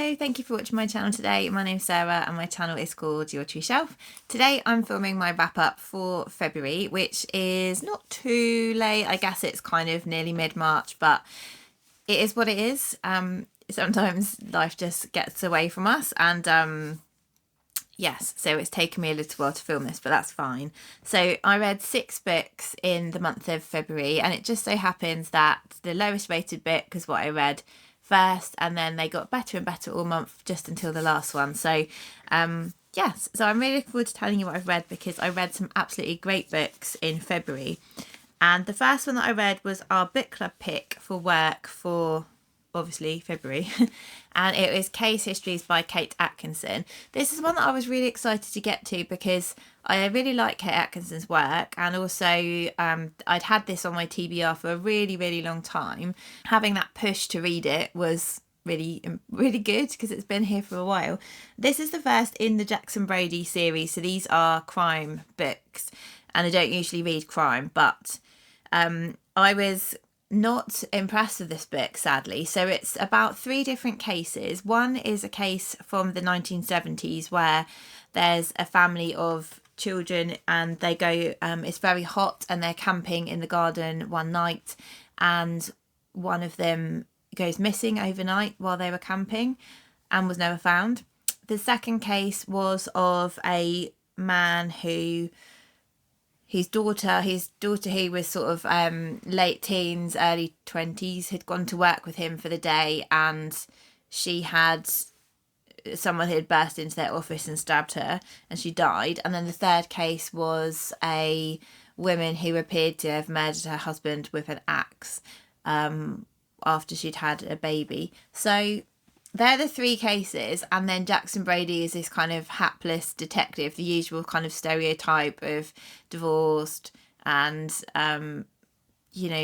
Hello, thank you for watching my channel today. My name's Sarah and my channel is called Your True Shelf. Today I'm filming my wrap up for February, which is not too late. I guess it's kind of nearly mid-March, but it is what it is. Sometimes life just gets away from us and yes, so it's taken me a little while to film this, but that's fine. So I read 6 books in the month of February, and it just so happens that the lowest rated book is what I read first, and then they got better and better all month just until the last one. So yes, so I'm really looking forward to telling you what I've read, because I read some absolutely great books in February. And the first one that I read was our book club pick for work for obviously February, and it was Case Histories by Kate Atkinson. This is one that I was really excited to get to because I really like Kate Atkinson's work, and also I'd had this on my TBR for a really long time. Having that push to read it was really good because it's been here for a while. This is the first in the Jackson Brodie series, so these are crime books, and I don't usually read crime, but I was not impressed with this book, sadly. So it's about 3 different cases. One is a case from the 1970s where there's a family of children and they go, it's very hot, and they're camping in the garden one night, and one of them goes missing overnight while they were camping and was never found. The second case was of a man who his daughter who was sort of late teens, early 20s, had gone to work with him for the day, and someone had burst into their office and stabbed her, and she died. And then the third case was a woman who appeared to have murdered her husband with an axe after she'd had a baby. So they're the 3 cases, and then Jackson Brodie is this kind of hapless detective, the usual kind of stereotype of divorced and,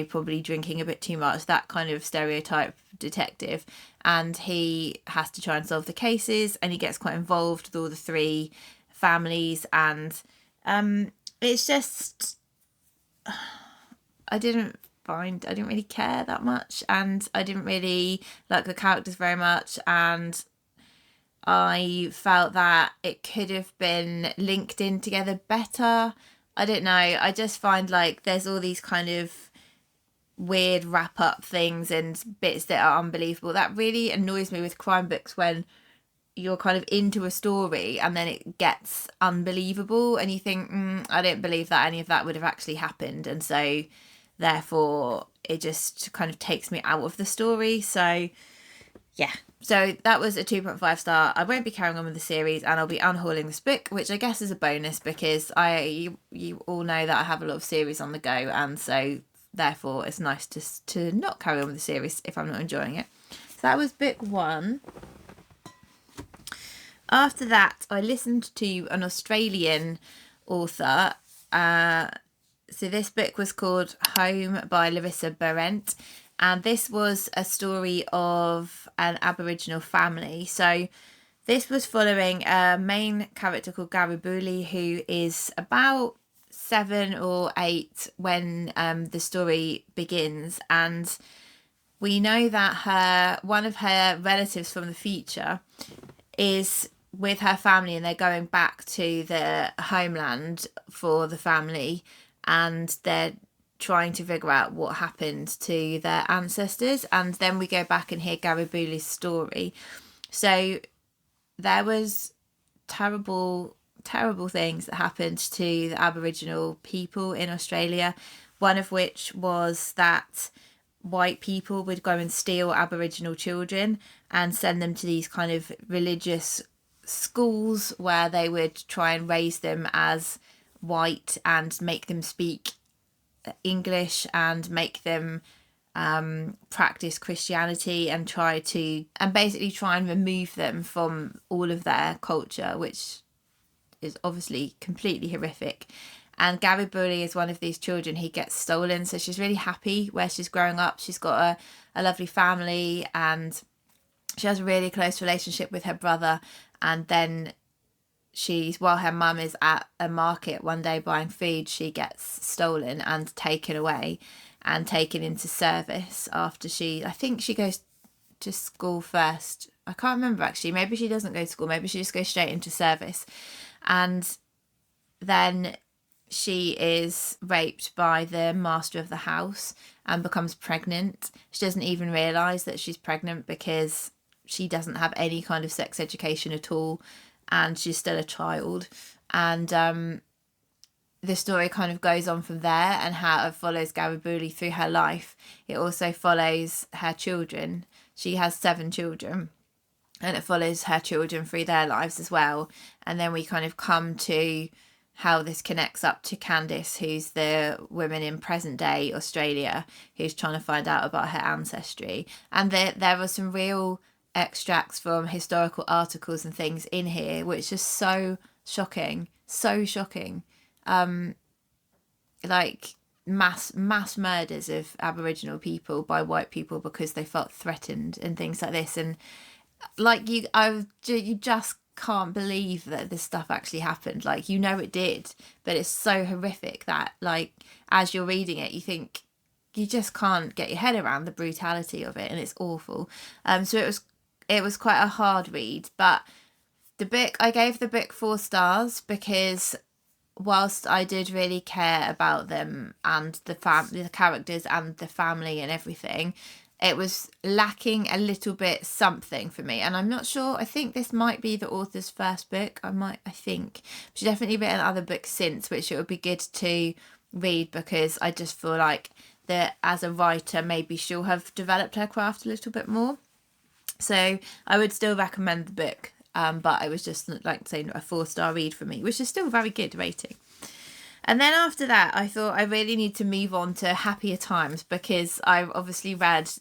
probably drinking a bit too much, that kind of stereotype detective. And he has to try and solve the cases, and he gets quite involved with all the 3 families, and it's just, I didn't really care that much, and I didn't really like the characters very much, and I felt that it could have been linked in together better. I don't know, I just find like there's all these kind of weird wrap up things and bits that are unbelievable. That really annoys me with crime books, when you're kind of into a story and then it gets unbelievable and you think, I don't believe that any of that would have actually happened, and so therefore it just kind of takes me out of the story. So yeah, so that was a 2.5 star. I won't be carrying on with the series, and I'll be unhauling this book, which I guess is a bonus because you all know that I have a lot of series on the go, and so therefore it's nice to not carry on with the series if I'm not enjoying it. So that was book 1. After that, I listened to an Australian author. So this book was called Home by Larissa Behrendt, and this was a story of an Aboriginal family. So this was following a main character called Garibuli, who is about 7 or 8 when the story begins, and we know that one of her relatives from the future is with her family, and they're going back to the homeland for the family, and they're trying to figure out what happened to their ancestors. And then we go back and hear Garibuli's story. So there was terrible things that happened to the Aboriginal people in Australia, one of which was that white people would go and steal Aboriginal children and send them to these kind of religious schools where they would try and raise them as white and make them speak English and make them practice Christianity and basically try and remove them from all of their culture, which is obviously completely horrific. And Garibuli is one of these children. He gets stolen, so she's really happy where she's growing up. She's got a lovely family, and she has a really close relationship with her brother. And then while her mum is at a market one day buying food, she gets stolen and taken away and taken into service after I think she goes to school first I can't remember actually, maybe she doesn't go to school, maybe she just goes straight into service, and then she is raped by the master of the house and becomes pregnant. She doesn't even realise that she's pregnant because she doesn't have any kind of sex education at all, and she's still a child. And the story kind of goes on from there, and how it follows Garibaldi through her life. It also follows her children. She has 7 children, and it follows her children through their lives as well. And then we kind of come to how this connects up to Candice, who's the woman in present day Australia who's trying to find out about her ancestry. And there are some real extracts from historical articles and things in here, which is so shocking. Like mass murders of Aboriginal people by white people because they felt threatened and things like this. And like you just can't believe that this stuff actually happened. Like, you know it did, but it's so horrific that, like, as you're reading it, you think you just can't get your head around the brutality of it, and it's awful. So it was quite a hard read, but I gave the book 4 stars because whilst I did really care about them and the characters and the family and everything, it was lacking a little bit something for me. And I'm not sure, I think this might be the author's first book. I think. She's definitely written other books since, which it would be good to read, because I just feel like that as a writer, maybe she'll have developed her craft a little bit more. So I would still recommend the book, but I was just like saying a 4-star read for me, which is still a very good rating. And then after that, I thought I really need to move on to happier times, because I've obviously read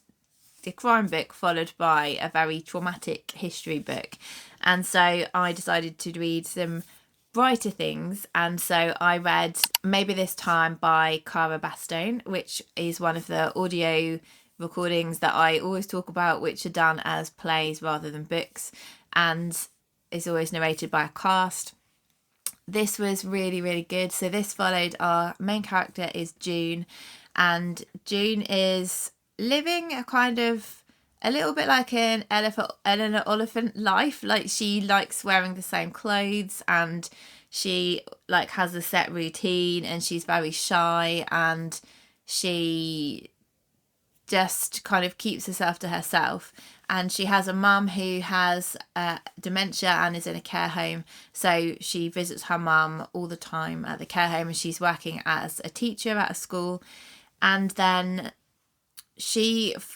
the crime book followed by a very traumatic history book. And so I decided to read some brighter things. And so I read Maybe This Time by Cara Bastone, which is one of the audio recordings that I always talk about, which are done as plays rather than books, and is always narrated by a cast. This was really, really good. So this followed, our main character is June, and June is living a kind of a little bit like an elephant life. Like, she likes wearing the same clothes, and she like has a set routine, and she's very shy, and she just kind of keeps herself to herself. And she has a mum who has dementia and is in a care home. So she visits her mum all the time at the care home, and she's working as a teacher at a school. And then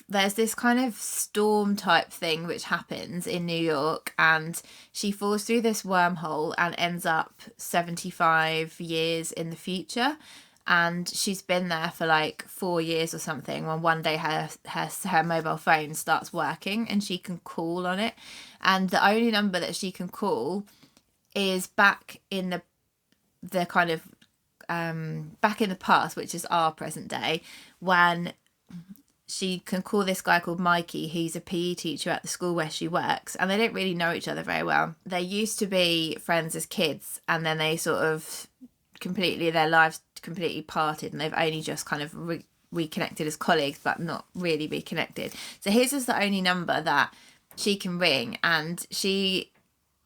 there's this kind of storm type thing which happens in New York, and she falls through this wormhole and ends up 75 years in the future. And she's been there for like 4 years or something, when one day her mobile phone starts working and she can call on it. And the only number that she can call is back in the kind of back in the past, which is our present day, when she can call this guy called Mikey, who's a PE teacher at the school where she works. And they don't really know each other very well. They used to be friends as kids, and then they sort of their lives completely parted, and they've only just kind of reconnected as colleagues, but not really reconnected. So his is the only number that she can ring, and he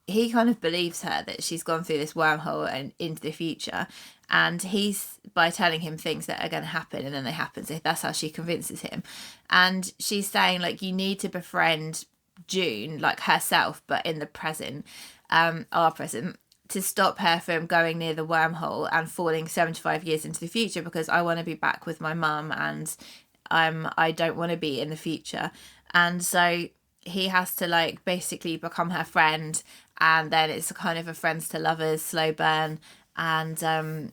kind of believes her that she's gone through this wormhole and into the future, and he's, by telling him things that are going to happen, and then they happen. So that's how she convinces him. And she's saying, like, you need to befriend June, like herself, but in the present, our present, to stop her from going near the wormhole and falling 75 years into the future, because I want to be back with my mum, and I don't want to be in the future. And so he has to like basically become her friend, and then it's kind of a friends to lovers slow burn. And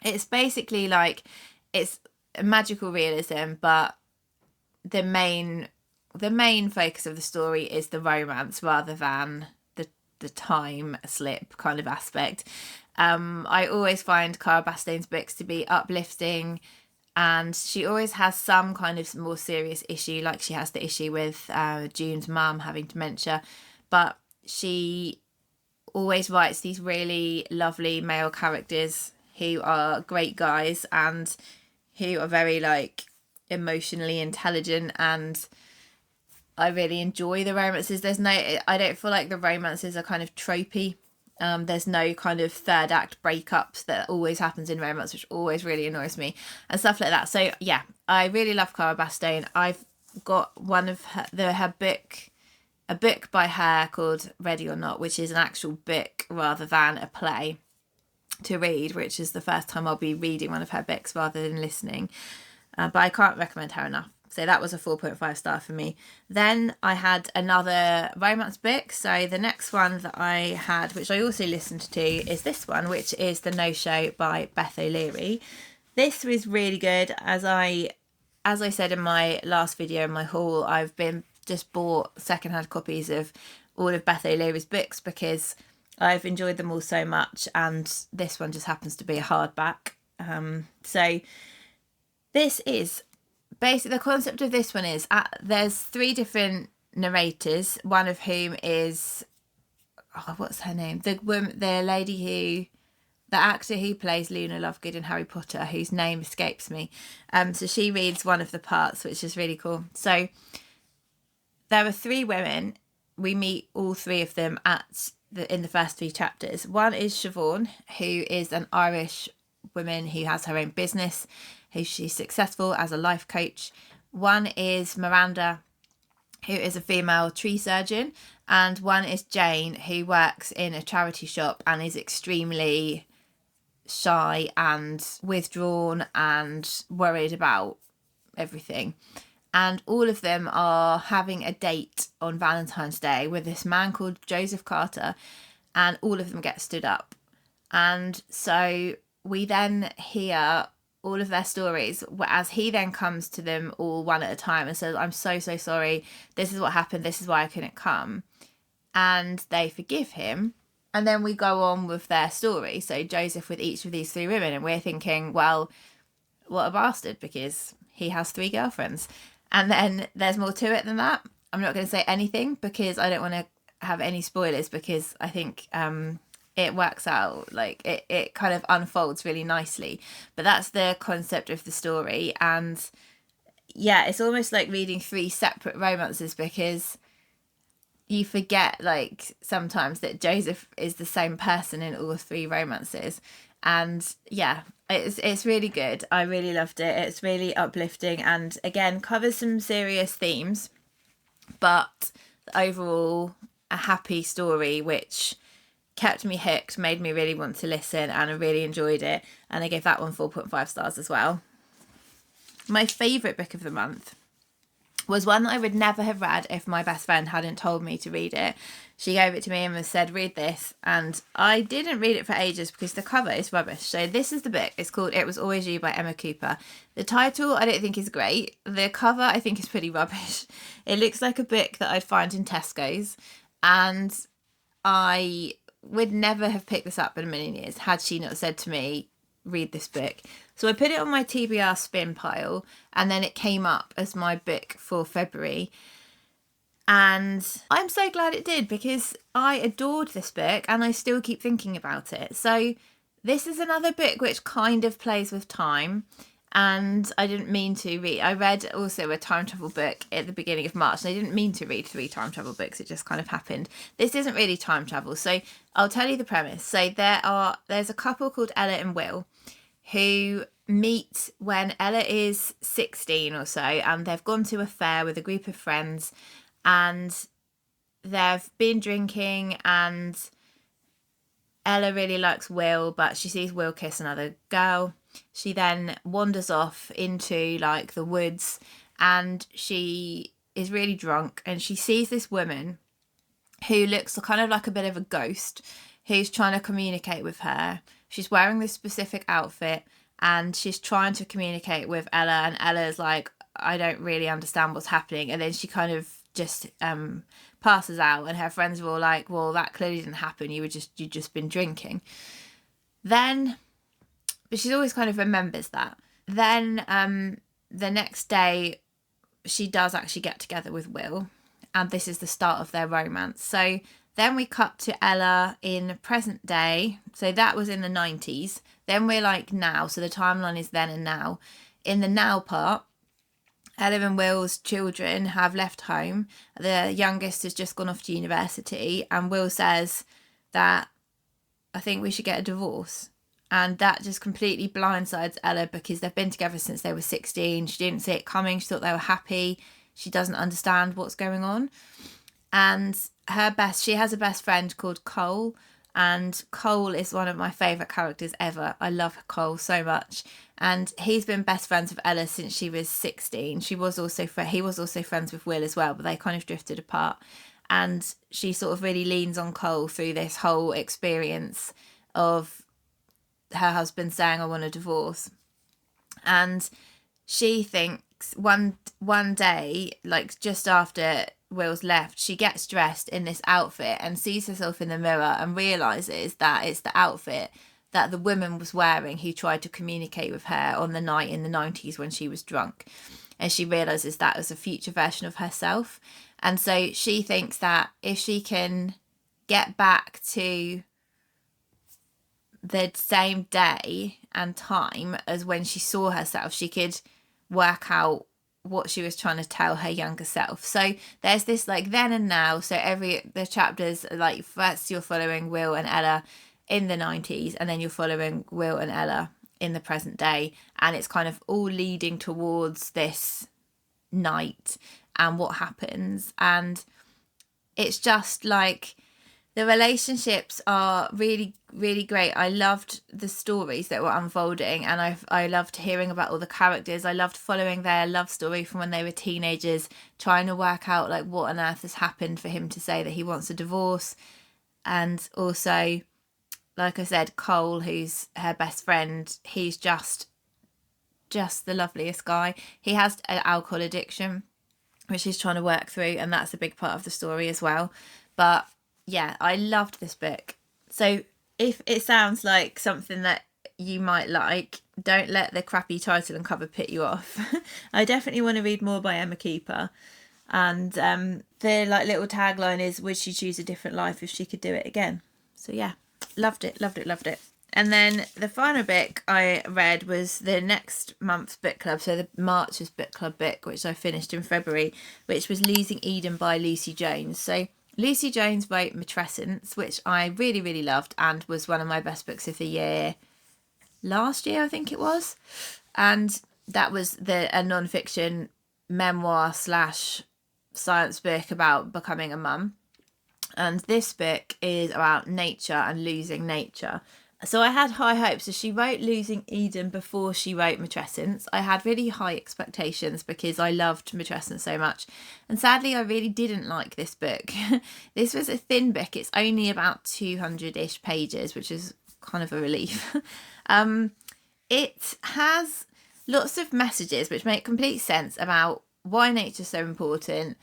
it's basically like, it's magical realism, but the main focus of the story is the romance rather than the time slip kind of aspect. I always find Cara Bastone's books to be uplifting, and she always has some kind of more serious issue, like she has the issue with June's mum having dementia, but she always writes these really lovely male characters who are great guys and who are very like emotionally intelligent, and I really enjoy the romances. I don't feel like the romances are kind of tropey. There's no kind of third act breakups that always happens in romance, which always really annoys me, and stuff like that. So yeah, I really love Cara Bastone. I've got one of her book, a book by her called Ready or Not, which is an actual book rather than a play to read, which is the first time I'll be reading one of her books rather than listening. But I can't recommend her enough. So that was a 4.5 star for me. Then I had another romance book. So the next one that I had, which I also listened to, is this one, which is The No Show by Beth O'Leary. This was really good. As I said in my last video in my haul, I've been just bought secondhand copies of all of Beth O'Leary's books because I've enjoyed them all so much, and this one just happens to be a hardback. So this is basically, the concept of this one is there's 3 different narrators, one of whom is, what's her name? The actor who plays Luna Lovegood in Harry Potter, whose name escapes me. So she reads one of the parts, which is really cool. So there are 3 women. We meet all 3 of them in the first 3 chapters. One is Siobhan, who is an Irish woman who has her own business, who she's successful as a life coach. One is Miranda, who is a female tree surgeon, and one is Jane, who works in a charity shop and is extremely shy and withdrawn and worried about everything. And all of them are having a date on Valentine's Day with this man called Joseph Carter, and all of them get stood up. And so we then hear all of their stories as he then comes to them all one at a time and says, I'm so sorry, this is what happened, this is why I couldn't come. And they forgive him. And then we go on with their story. So Joseph with each of these 3 women, and we're thinking, well, what a bastard, because he has 3 girlfriends. And then there's more to it than that. I'm not going to say anything because I don't want to have any spoilers, because I think it works out, like it kind of unfolds really nicely. But that's the concept of the story. And yeah, it's almost like reading 3 separate romances, because you forget, like, sometimes that Joseph is the same person in all 3 romances. And yeah, it's really good. I really loved it. It's really uplifting, and again covers some serious themes, but overall a happy story which kept me hooked, made me really want to listen, and I really enjoyed it. And I gave that one 4.5 stars as well. My favourite book of the month was one that I would never have read if my best friend hadn't told me to read it. She gave it to me and said, read this. And I didn't read it for ages because the cover is rubbish. So this is the book. It's called It Was Always You by Emma Cooper. The title I don't think is great. The cover I think is pretty rubbish. It looks like a book that I'd find in Tesco's. And I would never have picked this up in a million years had she not said to me, read this book. So I put it on my TBR spin pile, and then it came up as my book for February. And I'm so glad it did, because I adored this book and I still keep thinking about it. So this is another book which kind of plays with time, and I didn't mean to read. I read also a time travel book at the beginning of March, and I didn't mean to read 3 time travel books. It just kind of happened. This isn't really time travel, so I'll tell you the premise. So there's a couple called Ella and Will who meet when Ella is 16 or so, and they've gone to a fair with a group of friends, and they've been drinking, and Ella really likes Will, but she sees Will kiss another girl. She then wanders off into like the woods, and she is really drunk, and she sees this woman who looks kind of like a bit of a ghost who's trying to communicate with her. She's wearing this specific outfit, and she's trying to communicate with Ella, and Ella's like, I don't really understand what's happening. And then she kind of just passes out, and her friends were all like, well, that clearly didn't happen, you'd just been drinking. Then, but she always kind of remembers that. Then the next day she does actually get together with Will, and this is the start of their romance. So then we cut to Ella in present day. So that was in the 90s. Then we're like now. So the timeline is then and now. In the now part, Ella and Will's children have left home. The youngest has just gone off to university, and Will says that, I think we should get a divorce. And that just completely blindsides Ella, because they've been together since they were 16. She didn't see it coming. She thought they were happy. She doesn't understand what's going on. And she has a best friend called Cole, and Cole is one of my favourite characters ever. I love Cole so much. And he's been best friends with Ella since she was 16. He was also friends with Will as well, but they kind of drifted apart. And she sort of really leans on Cole through this whole experience of her husband saying, I want a divorce. And she thinks one day, like just after Will's left, she gets dressed in this outfit and sees herself in the mirror and realises that it's the outfit that the woman was wearing who tried to communicate with her on the night in the 90s when she was drunk. And she realises that was a future version of herself. And so she thinks that if she can get back to the same day and time as when she saw herself, she could work out what she was trying to tell her younger self. So there's this like then and now. So the chapters, like first you're following Will and Ella in the 90s, and then you're following Will and Ella in the present day, and it's kind of all leading towards this night and what happens. And it's just like the relationships are really, really great. I loved the stories that were unfolding, and I loved hearing about all the characters. I loved following their love story from when they were teenagers, trying to work out like what on earth has happened for him to say that he wants a divorce. And also, like I said, Cole, who's her best friend, he's just the loveliest guy. He has an alcohol addiction, which he's trying to work through, and that's a big part of the story as well. But yeah, I loved this book. So if it sounds like something that you might like, don't let the crappy title and cover put you off. I definitely want to read more by Emma Cooper. And the like little tagline is, would she choose a different life if she could do it again? So yeah, loved it. And then the final book I read was the next month's book club, so the March's book club book, which I finished in February, which was Losing Eden by Lucy Jones. So Lucy Jones wrote Matrescence, which I really, really loved and was one of my best books of the year last year, I think it was. And that was a non-fiction memoir / science book about becoming a mum. And this book is about nature and losing nature. So I had high hopes. So she wrote Losing Eden before she wrote Matrescence. I had really high expectations because I loved Matrescence so much. And sadly, I really didn't like this book. This was a thin book. It's only about 200-ish pages, which is kind of a relief. It has lots of messages which make complete sense about why nature's so important,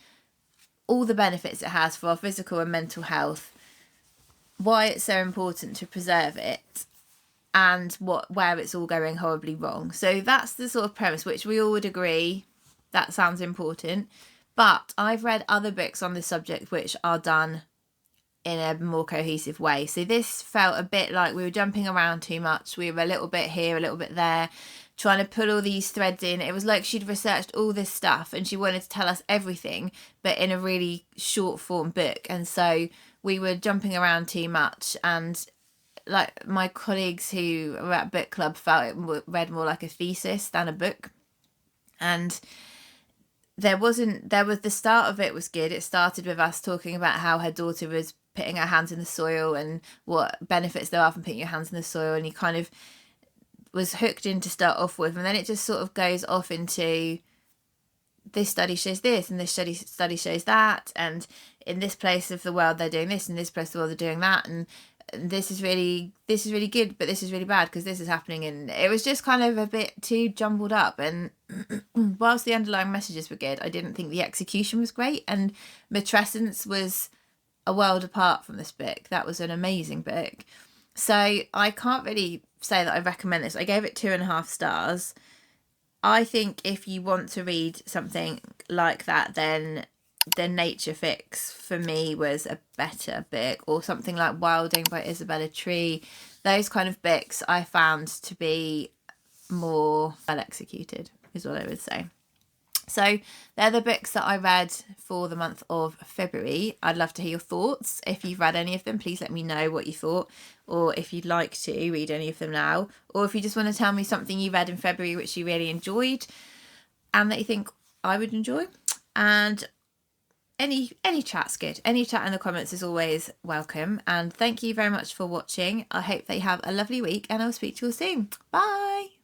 all the benefits it has for our physical and mental health, why it's so important to preserve it, and where it's all going horribly wrong. So that's the sort of premise which we all would agree that sounds important. But I've read other books on this subject which are done in a more cohesive way. So this felt a bit like we were jumping around too much. We were a little bit here, a little bit there, trying to put all these threads in. It was like she'd researched all this stuff and she wanted to tell us everything, but in a really short form book. And so we were jumping around too much, and like my colleagues who were at book club felt it read more like a thesis than a book. And there was the start of it was good. It started with us talking about how her daughter was putting her hands in the soil and what benefits there are from putting your hands in the soil, and he kind of was hooked in to start off with, and then it just sort of goes off into this study shows this and this study shows that, and in this place of the world they're doing this, and this place of the world they're doing that, and this is really good, but this is really bad because this is happening. And it was just kind of a bit too jumbled up. And whilst the underlying messages were good, I didn't think the execution was great. And Matrescence was a world apart from this book. That was an amazing book. So I can't really say that I recommend this. I gave it 2.5 stars. I think if you want to read something like that, then The Nature Fix for me was a better book, or something like Wilding by Isabella Tree. Those kind of books I found to be more well executed, is what I would say. So they're the books that I read for the month of February. I'd love to hear your thoughts. If you've read any of them, please let me know what you thought, or if you'd like to read any of them now, or if you just want to tell me something you read in February which you really enjoyed and that you think I would enjoy. And any chat's good. Any chat in the comments is always welcome. And thank you very much for watching. I hope that you have a lovely week, and I'll speak to you all soon. Bye.